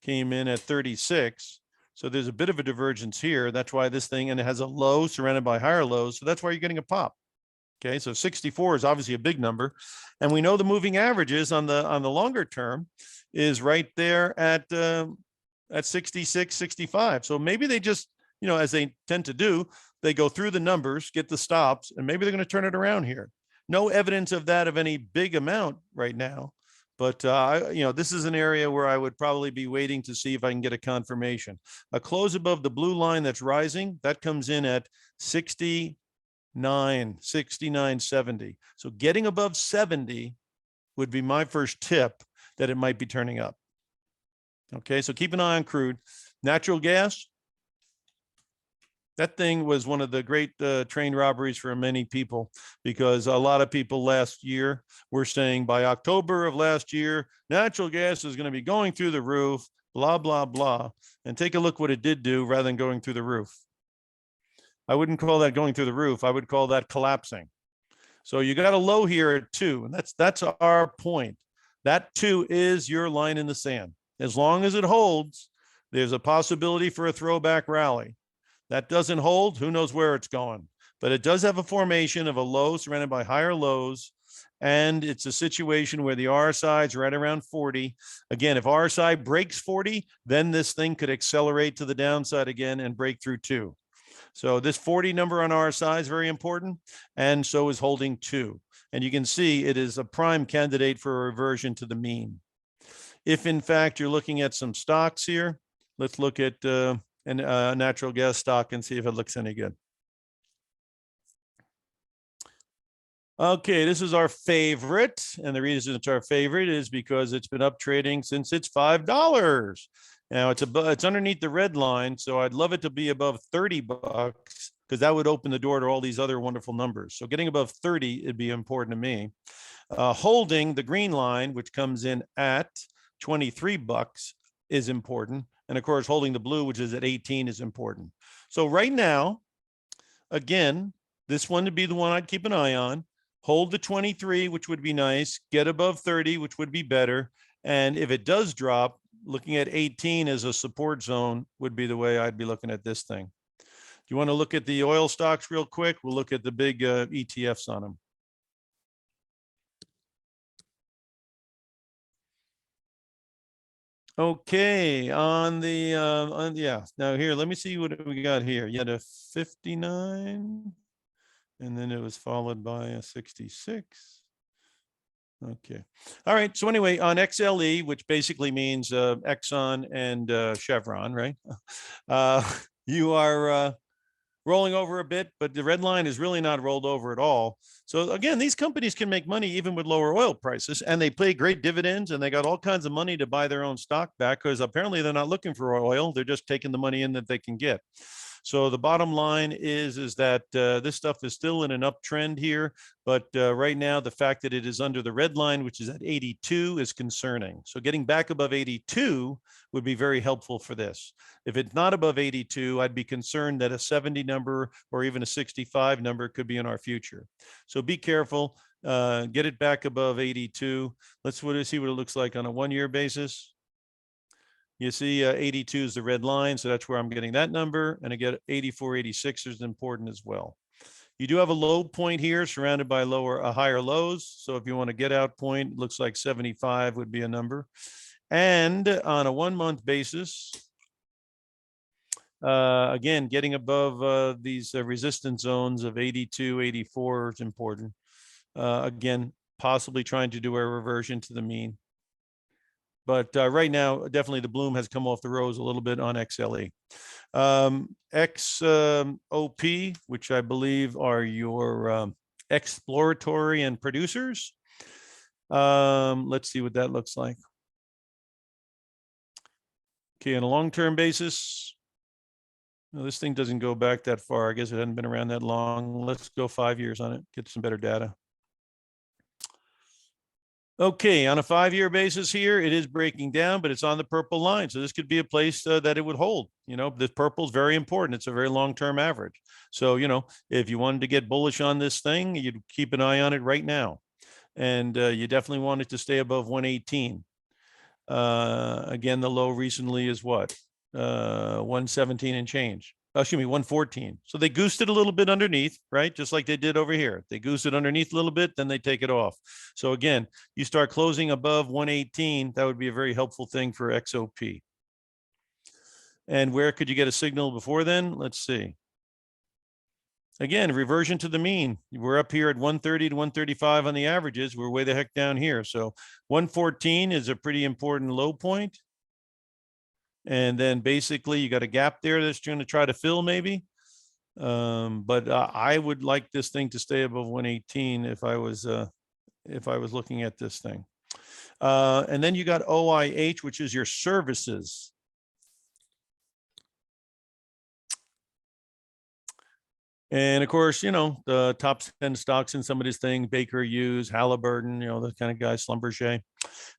came in at 36. So there's a bit of a divergence here. That's why this thing, and it has a low surrounded by higher lows. So that's why you're getting a pop. Okay, so 64 is obviously a big number. And we know the moving averages on the longer term is right there at 66, 65. So maybe they just, as they tend to do, they go through the numbers, get the stops, and maybe they're going to turn it around here. No evidence of that of any big amount right now. But, this is an area where I would probably be waiting to see if I can get a confirmation. A close above the blue line that's rising, that comes in at 69, 69.70. So getting above 70 would be my first tip that it might be turning up. Okay, so keep an eye on crude. Natural gas, that thing was one of the great train robberies for many people, because a lot of people last year were saying by October of last year, natural gas is going to be going through the roof, blah, blah, blah. And take a look what it did do rather than going through the roof. I wouldn't call that going through the roof. I would call that collapsing. So you got a low here at 2, and that's our point. That 2 is your line in the sand. As long as it holds, there's a possibility for a throwback rally. That doesn't hold, who knows where it's going. But it does have a formation of a low surrounded by higher lows, and it's a situation where the RSI is right around 40. Again, if RSI breaks 40, then this thing could accelerate to the downside again and break through 2. So this 40 number on RSI is very important, and so is holding 2. And you can see it is a prime candidate for a reversion to the mean. If in fact you're looking at some stocks here, let's look at a natural gas stock and see if it looks any good. Okay, this is our favorite, and the reason it's our favorite is because it's been up trading since it's $5. Now it's underneath the red line, so I'd love it to be above 30 bucks, because that would open the door to all these other wonderful numbers. So getting above 30, it'd be important to me. Holding the green line, which comes in at 23 bucks, is important. And of course, holding the blue, which is at 18, is important. So right now, again, this one would be the one I'd keep an eye on. Hold the 23, which would be nice. Get above 30, which would be better. And if it does drop, looking at 18 as a support zone would be the way I'd be looking at this thing. Do you want to look at the oil stocks real quick? We'll look at the big ETFs on them. Okay, yeah. Now here, let me see what we got here. You had a 59, and then it was followed by a 66. Okay. All right. So anyway, on XLE, which basically means Exxon and Chevron, right? You are rolling over a bit, but the red line is really not rolled over at all. So again, these companies can make money even with lower oil prices, and they pay great dividends, and they got all kinds of money to buy their own stock back because apparently they're not looking for oil. They're just taking the money in that they can get. So the bottom line is that this stuff is still in an uptrend here, but right now the fact that it is under the red line, which is at 82, is concerning. So getting back above 82 would be very helpful for this. If it's not above 82, I'd be concerned that a 70 number or even a 65 number could be in our future. So be careful, get it back above 82. Let's see what it looks like on a 1-year basis. You see 82 is the red line, so that's where I'm getting that number. And again, 84, 86 is important as well. You do have a low point here surrounded by higher lows. So if you want to get out point, it looks like 75 would be a number. And on a 1-month basis, again, getting above these resistance zones of 82, 84 is important. Again, possibly trying to do a reversion to the mean. But right now, definitely the bloom has come off the rose a little bit on XLE. XOP, which I believe are your exploratory and producers. Let's see what that looks like. Okay, on a long-term basis, well, this thing doesn't go back that far. I guess it hadn't been around that long. Let's go 5 years on it, get some better data. Okay, on a 5-year basis here, it is breaking down, but it's on the purple line. So this could be a place that it would hold. You know, this purple is very important. It's a very long-term average. So, you know, if you wanted to get bullish on this thing, you'd keep an eye on it right now. And you definitely want it to stay above 118. Again, the low recently is what? 117 and change. Excuse me, 114. So they goosed it a little bit underneath, right? Just like they did over here. They goosed it underneath a little bit, then they take it off. So again, you start closing above 118, that would be a very helpful thing for XOP. And where could you get a signal before then? Let's see. Again, reversion to the mean. We're up here at 130 to 135 on the averages. We're way the heck down here. So 114 is a pretty important low point. And then basically you got a gap there that's going to try to fill maybe. But I would like this thing to stay above 118 if I was looking at this thing. And then you got OIH, which is your services. And of course, you know, the top 10 stocks in some of these things, Baker Hughes, Halliburton, you know, those kind of guys, Schlumberger. All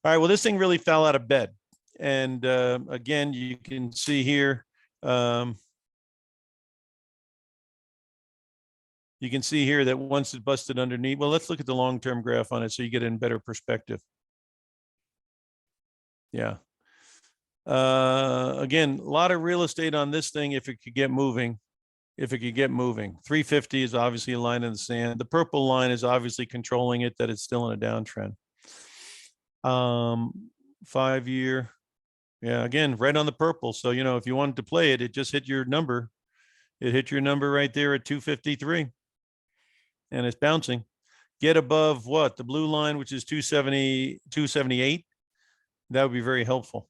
right, well, this thing really fell out of bed. And again, you can see here, you can see here that once it busted underneath, well, let's look at the long-term graph on it so you get in better perspective. Yeah. Again, a lot of real estate on this thing if it could get moving. If it could get moving. 350 is obviously a line in the sand. The purple line is obviously controlling it, that it's still in a downtrend. 5-year. Yeah, again, right on the purple. So, you know, if you wanted to play it, it just hit your number. It hit your number right there at 253. And it's bouncing. Get above what? The blue line, which is 270, 278. That would be very helpful.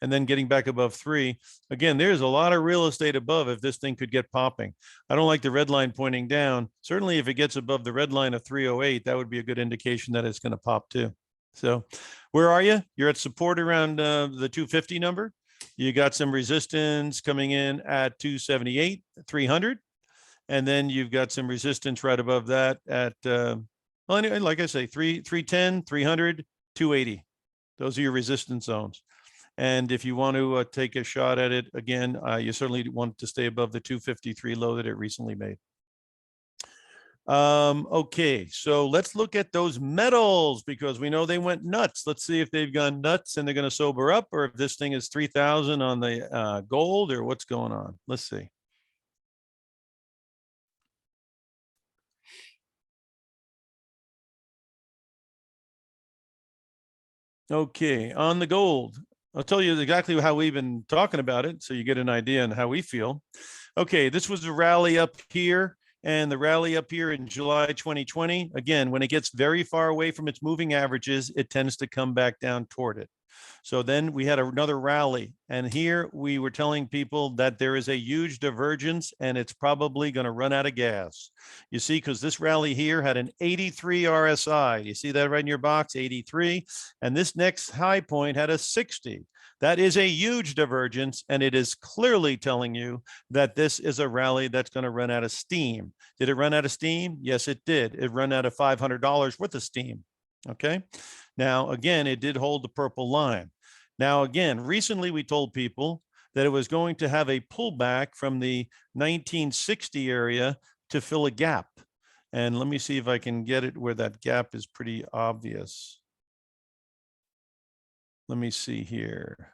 And then getting back above 3. Again, there's a lot of real estate above if this thing could get popping. I don't like the red line pointing down. Certainly if it gets above the red line of 308, that would be a good indication that it's going to pop too. So where are you? You're at support around the 250 number. You got some resistance coming in at 278, 300. And then you've got some resistance right above that at Well, anyway, like I say, 310, 300, 280. Those are your resistance zones. And if you want to take a shot at it again, you certainly want to stay above the 253 low that it recently made. Okay, so let's look at those metals because we know they went nuts. Let's see if they've gone nuts and they're going to sober up, or if this thing is 3,000 on the gold, or what's going on. Let's see. Okay, on the gold, I'll tell you exactly how we've been talking about it so you get an idea on how we feel. Okay, this was a rally up here and the rally up here in July 2020. Again, when it gets very far away from its moving averages, it tends to come back down toward it. So then we had another rally. And here we were telling people that there is a huge divergence and it's probably going to run out of gas. You see, because this rally here had an 83 RSI. You see that right in your box, 83. And this next high point had a 60. That is a huge divergence, and it is clearly telling you that this is a rally that's going to run out of steam. Did it run out of steam? Yes, it did. It ran out of $500 worth of steam. Okay. Now, again, it did hold the purple line. Now, again, recently we told people that it was going to have a pullback from the 1960 area to fill a gap. And let me see if I can get it where that gap is pretty obvious. Let me see here.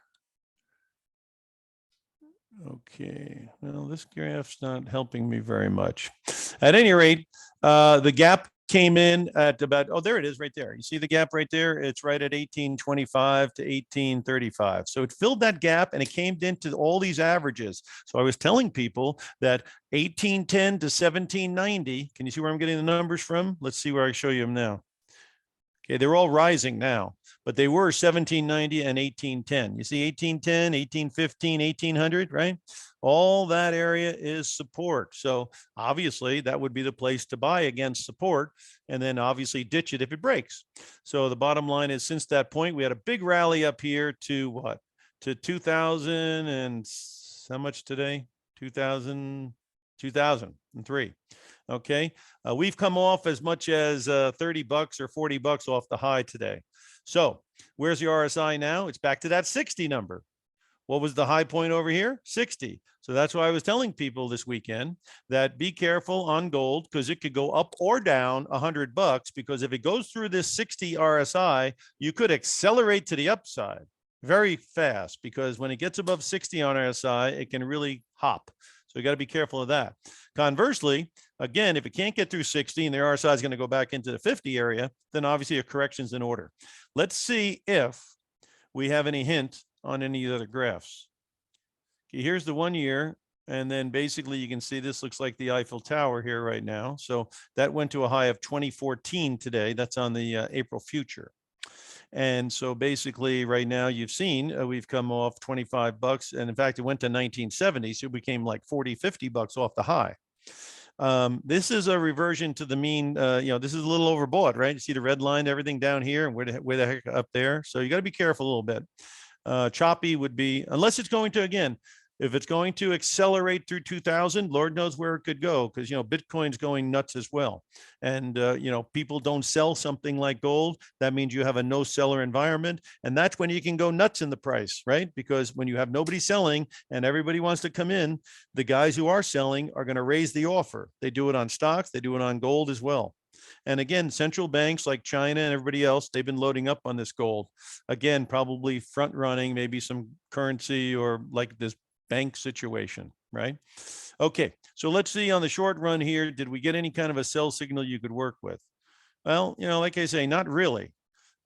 Okay, well, this graph's not helping me very much. At any rate, the gap came in at about, oh, there it is right there. You see the gap right there? It's right at 1825 to 1835. So it filled that gap and it came into all these averages. So I was telling people that 1810 to 1790, can you see where I'm getting the numbers from? Let's see where I show you them now. Okay, they're all rising now, but they were 1790 and 1810. You see 1810, 1815, 1800, right? All that area is support. So obviously that would be the place to buy against support and then obviously ditch it if it breaks. So the bottom line is since that point, we had a big rally up here to what? To 2000 and how much today? 2000, 2003. Okay. We've come off as much as 30 bucks or 40 bucks off the high today. So where's the RSI now? It's back to that 60 number. What was the high point over here? 60. So that's why I was telling people this weekend that be careful on gold because it could go up or down 100 bucks, because if it goes through this 60 RSI, you could accelerate to the upside very fast, because when it gets above 60 on RSI, it can really hop. So you got to be careful of that. Conversely, again, if it can't get through 60 and the RSI is going to go back into the 50 area, then obviously a correction's in order. Let's see if we have any hint on any other graphs. Okay, here's the 1 year. And then basically you can see this looks like the Eiffel Tower here right now. So that went to a high of 2014 today. That's on the April future. And so basically right now you've seen we've come off 25 bucks. And in fact, it went to 1970. So it became like 40, 50 bucks off the high. This is a reversion to the mean. This is a little overbought, right? You see the red line, everything down here, and where the heck up there. So you got to be careful a little bit. Choppy would be, unless it's going to, again, if it's going to accelerate through 2000, Lord knows where it could go, because, Bitcoin's going nuts as well. And, people don't sell something like gold. That means you have a no seller environment. And that's when you can go nuts in the price, right? Because when you have nobody selling and everybody wants to come in, the guys who are selling are going to raise the offer. They do it on stocks. They do it on gold as well. And again, central banks like China and everybody else, they've been loading up on this gold. Again, probably front running maybe some currency or like this bank situation, right? Okay, so let's see on the short run here, did we get any kind of a sell signal you could work with? Well, like I say, not really.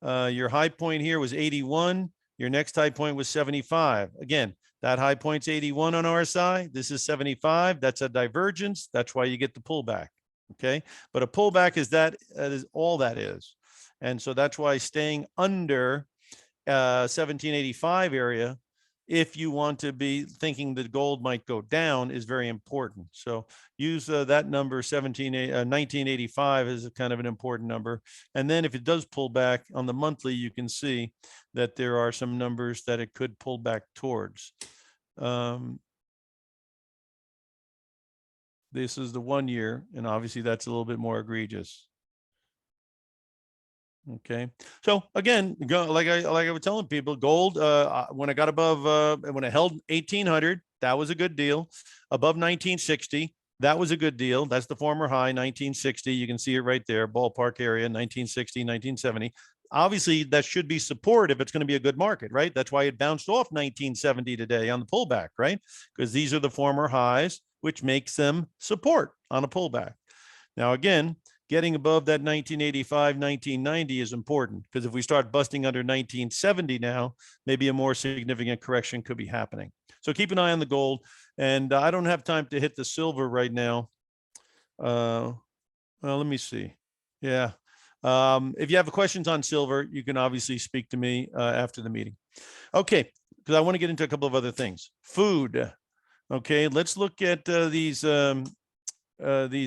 Your high point here was 81. Your next high point was 75. Again, that high point's 81 on RSI. This is 75. That's a divergence. That's why you get the pullback. Okay, but a pullback is all that is. And so that's why staying under 1785 area, if you want to be thinking that gold might go down, is very important. So use that number 1985 is kind of an important number. And then if it does pull back on the monthly, you can see that there are some numbers that it could pull back towards. This is the 1 year, and obviously that's a little bit more egregious. Okay. So again, like I was telling people, gold, when I got above, when I held 1800, that was a good deal. Above 1960, that was a good deal. That's the former high, 1960. You can see it right there, ballpark area, 1960, 1970. Obviously, that should be support if it's going to be a good market, right? That's why it bounced off 1970 today on the pullback, right? Because these are the former highs, which makes them support on a pullback. Now, again, getting above that 1985, 1990 is important, because if we start busting under 1970 now, maybe a more significant correction could be happening. So keep an eye on the gold. And I don't have time to hit the silver right now. Well, let me see. Yeah. If you have questions on silver, you can obviously speak to me after the meeting. Okay, because I want to get into a couple of other things. Food. Okay, let's look at these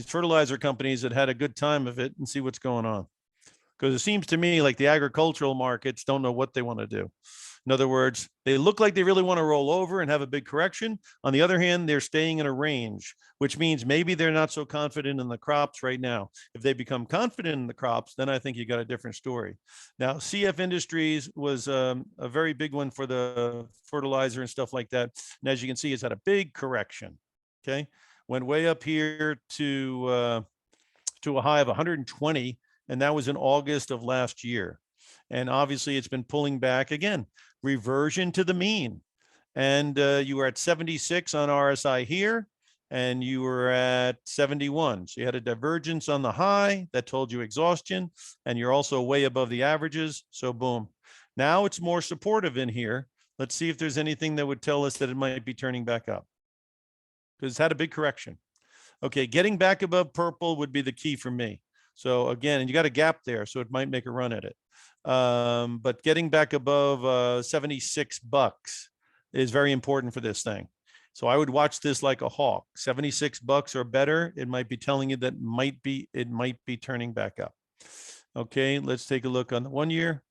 fertilizer companies that had a good time of it and see what's going on. Because it seems to me like the agricultural markets don't know what they want to do. In other words, they look like they really want to roll over and have a big correction. On the other hand, they're staying in a range, which means maybe they're not so confident in the crops right now. If they become confident in the crops, then I think you got a different story. Now, CF Industries was a very big one for the fertilizer and stuff like that. And as you can see, it's had a big correction. Okay. Went way up here to a high of 120, and that was in August of last year. And obviously, it's been pulling back again, reversion to the mean. And you were at 76 on RSI here, and you were at 71. So you had a divergence on the high that told you exhaustion, and you're also way above the averages. So boom. Now it's more supportive in here. Let's see if there's anything that would tell us that it might be turning back up, because it's had a big correction. Okay, getting back above purple would be the key for me. So again, and you got a gap there, so it might make a run at it. But getting back above 76 bucks is very important for this thing. So I would watch this like a hawk. 76 bucks or better, it might be telling you that it might be turning back up. Okay, let's take a look on the 1 year.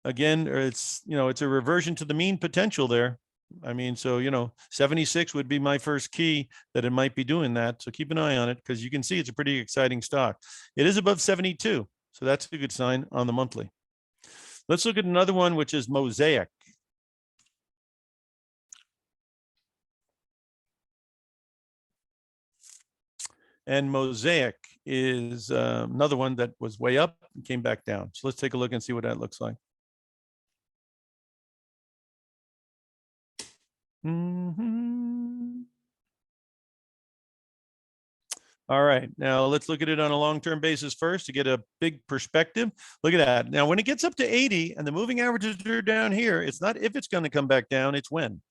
Again, it's a reversion to the mean potential there. I mean, so, 76 would be my first key that it might be doing that. So keep an eye on it, because you can see it's a pretty exciting stock. It is above 72. So that's a good sign on the monthly. Let's look at another one, which is Mosaic. And Mosaic is another one that was way up and came back down. So let's take a look and see what that looks like. All right, now let's look at it on a long-term basis first to get a big perspective. Look at that. Now, when it gets up to 80 and the moving averages are down here, it's not if it's going to come back down, it's when.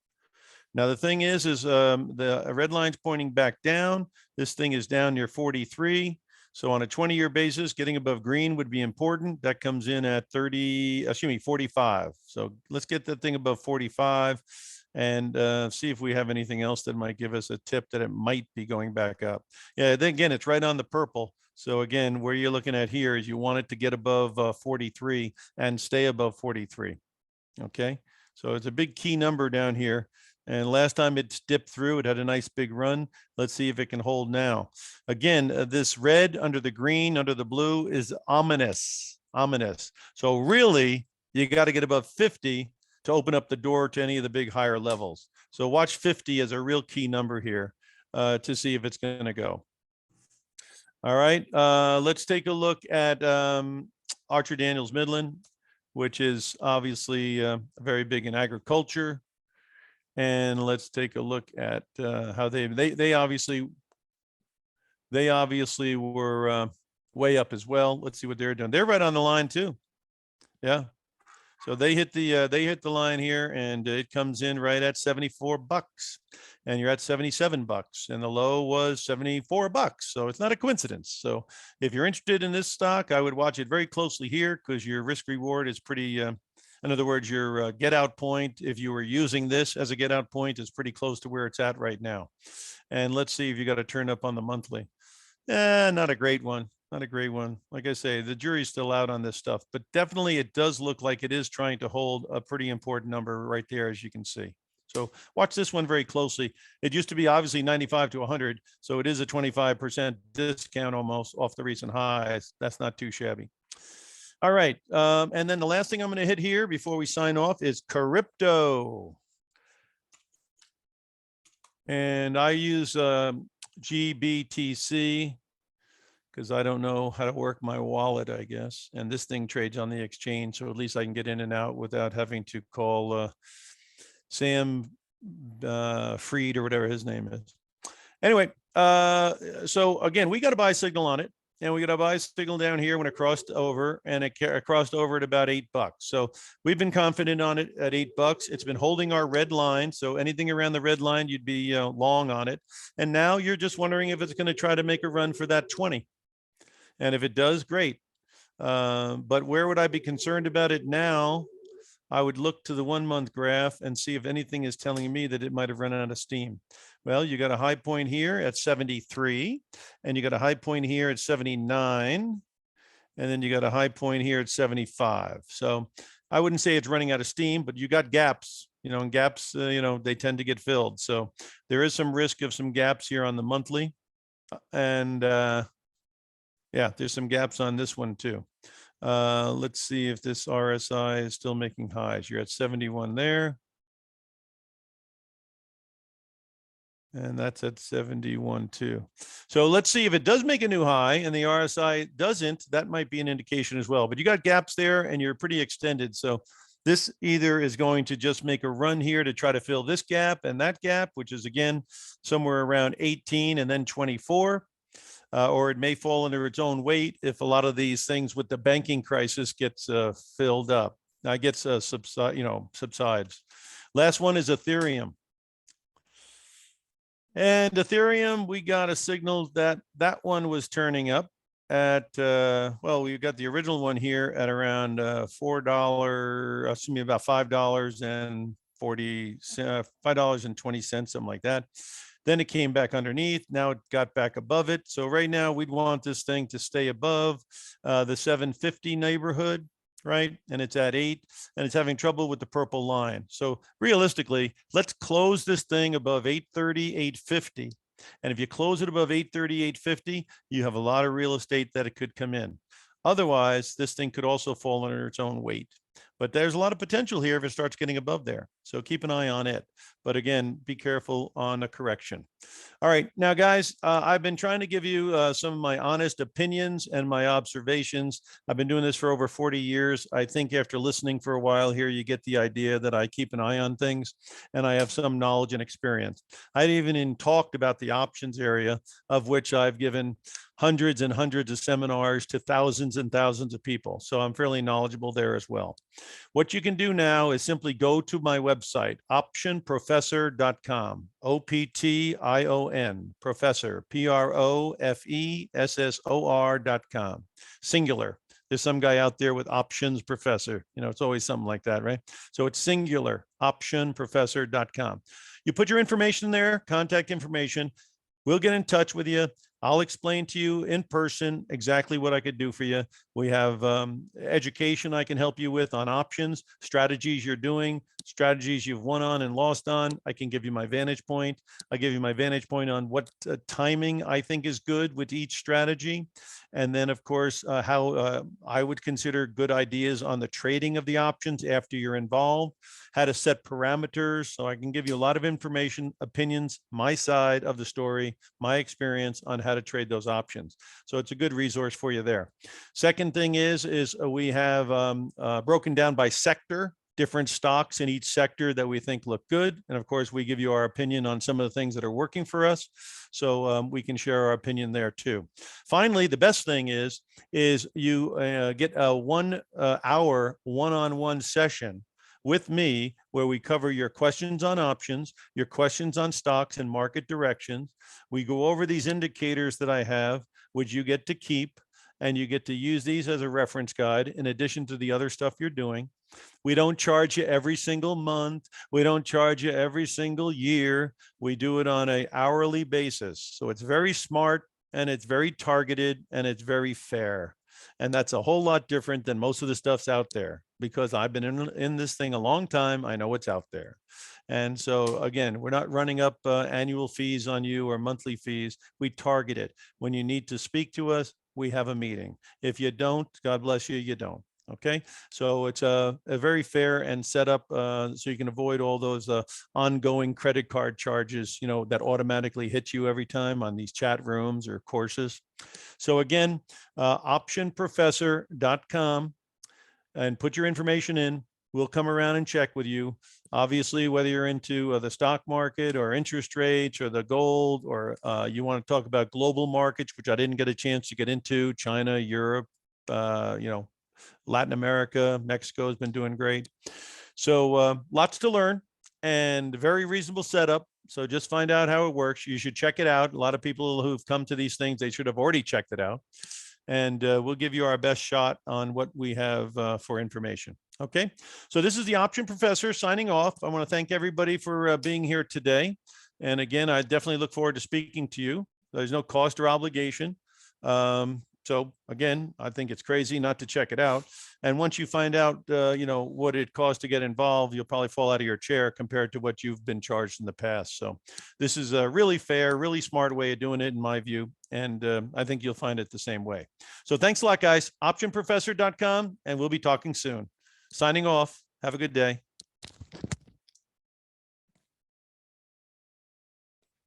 Now, the thing is the red line's pointing back down. This thing is down near 43. So on a 20-year basis, getting above green would be important. That comes in at 45. So let's get that thing above 45 and see if we have anything else that might give us a tip that it might be going back up. Yeah, then again, it's right on the purple. So again, where you're looking at here is you want it to get above 43 and stay above 43. Okay, so it's a big key number down here. And last time it dipped through, it had a nice big run. Let's see if it can hold now. Again, this red under the green, under the blue is ominous, ominous. So really, you got to get above 50 to open up the door to any of the big higher levels. So watch 50 as a real key number here to see if it's going to go. All right, let's take a look at Archer Daniels Midland, which is obviously very big in agriculture. And let's take a look at how they obviously were way up as well. Let's see what they're doing. They're right on the line too. Yeah. So they hit the line here, and it comes in right at 74 bucks, and you're at 77 bucks, and the low was 74 bucks. So it's not a coincidence. So if you're interested in this stock, I would watch it very closely here, because your risk reward is pretty. In other words, your get out point, if you were using this as a get out point, is pretty close to where it's at right now. And let's see if you got to turn up on the monthly. Not a great one. Not a great one. Like I say, the jury's still out on this stuff, but definitely it does look like it is trying to hold a pretty important number right there, as you can see. So watch this one very closely. It used to be obviously 95 to 100. So it is a 25% discount almost off the recent highs. That's not too shabby. All right. And then the last thing I'm going to hit here before we sign off is crypto. And I use GBTC because I don't know how to work my wallet, I guess. And this thing trades on the exchange, so at least I can get in and out without having to call Sam Freed or whatever his name is. Anyway, so again, we got a buy signal on it. And we got a buy signal down here when it crossed over, and it crossed over at about $8. So we've been confident on it at $8. It's been holding our red line. So anything around the red line, you'd be long on it. And now you're just wondering if it's going to try to make a run for that 20. And if it does, great. But where would I be concerned about it now? I would look to the 1 month graph and see if anything is telling me that it might have run out of steam. Well, you got a high point here at 73, and you got a high point here at 79, and then you got a high point here at 75. So I wouldn't say it's running out of steam, but you got gaps, and gaps, they tend to get filled. So there is some risk of some gaps here on the monthly. And yeah, there's some gaps on this one too. Let's see if this RSI is still making highs. You're at 71 there. And that's at 71 too. So let's see if it does make a new high and the RSI doesn't, that might be an indication as well. But you got gaps there and you're pretty extended. So this either is going to just make a run here to try to fill this gap and that gap, which is again, somewhere around 18 and then 24. Or it may fall under its own weight if a lot of these things with the banking crisis gets filled up. Gets subsides. Last one is Ethereum. And Ethereum, we got a signal that that one was turning up at, well, we got the original one here at around $4, excuse me, about $5.40, $5.20, something like that. Then it came back underneath. Now it got back above it. So right now we'd want this thing to stay above the 750 neighborhood, right? And it's at 8 and it's having trouble with the purple line. So realistically, let's close this thing above 830, 850. And if you close it above 830, 850, you have a lot of real estate that it could come in. Otherwise, this thing could also fall under its own weight. But there's a lot of potential here if it starts getting above there. So keep an eye on it. But again, be careful on a correction. All right. Now, guys, I've been trying to give you some of my honest opinions and my observations. I've been doing this for over 40 years. I think after listening for a while here, you get the idea that I keep an eye on things and I have some knowledge and experience. I even talked about the options area, of which I've given hundreds and hundreds of seminars to thousands and thousands of people. So I'm fairly knowledgeable there as well. What you can do now is simply go to my website, optionprofessor.com, OPTION, professor, PROFESSOR.com, singular. There's some guy out there with options professor. It's always something like that, right? So it's singular, optionprofessor.com. You put your information there, contact information. We'll get in touch with you. I'll explain to you in person exactly what I could do for you. We have education I can help you with on options, strategies you're doing, strategies you've won on and lost on. I can give you my vantage point. I give you my vantage point on what timing I think is good with each strategy. And then, of course, how I would consider good ideas on the trading of the options after you're involved, how to set parameters. So I can give you a lot of information, opinions, my side of the story, my experience on how to trade those options. So it's a good resource for you there. Second thing is we have broken down by sector, different stocks in each sector that we think look good. And of course, we give you our opinion on some of the things that are working for us. So we can share our opinion there too. Finally, the best thing is you get a 1 hour one-on-one session with me where we cover your questions on options, your questions on stocks and market directions. We go over these indicators that I have, which you get to keep, and you get to use these as a reference guide in addition to the other stuff you're doing. We don't charge you every single month. We don't charge you every single year. We do it on an hourly basis. So it's very smart and it's very targeted and it's very fair. And that's a whole lot different than most of the stuff's out there, because I've been in this thing a long time. I know what's out there. And so again, we're not running up annual fees on you or monthly fees. We target it. When you need to speak to us, we have a meeting. If you don't, God bless you, you don't. Okay, so it's a very fair and set up so you can avoid all those ongoing credit card charges, that automatically hit you every time on these chat rooms or courses. So again, optionprofessor.com, and put your information in. We'll come around and check with you. Obviously, whether you're into the stock market or interest rates or the gold, or you want to talk about global markets, which I didn't get a chance to get into, China, Europe, Latin America, Mexico has been doing great. So lots to learn and very reasonable setup. So just find out how it works. You should check it out. A lot of people who've come to these things, they should have already checked it out. And we'll give you our best shot on what we have for information. Okay, so this is the Option Professor signing off. I want to thank everybody for being here today. And again, I definitely look forward to speaking to you. There's no cost or obligation. So again, I think it's crazy not to check it out. And once you find out, what it costs to get involved, you'll probably fall out of your chair compared to what you've been charged in the past. So this is a really fair, really smart way of doing it, in my view. And I think you'll find it the same way. So thanks a lot, guys. Optionprofessor.com, and we'll be talking soon. Signing off. Have a good day.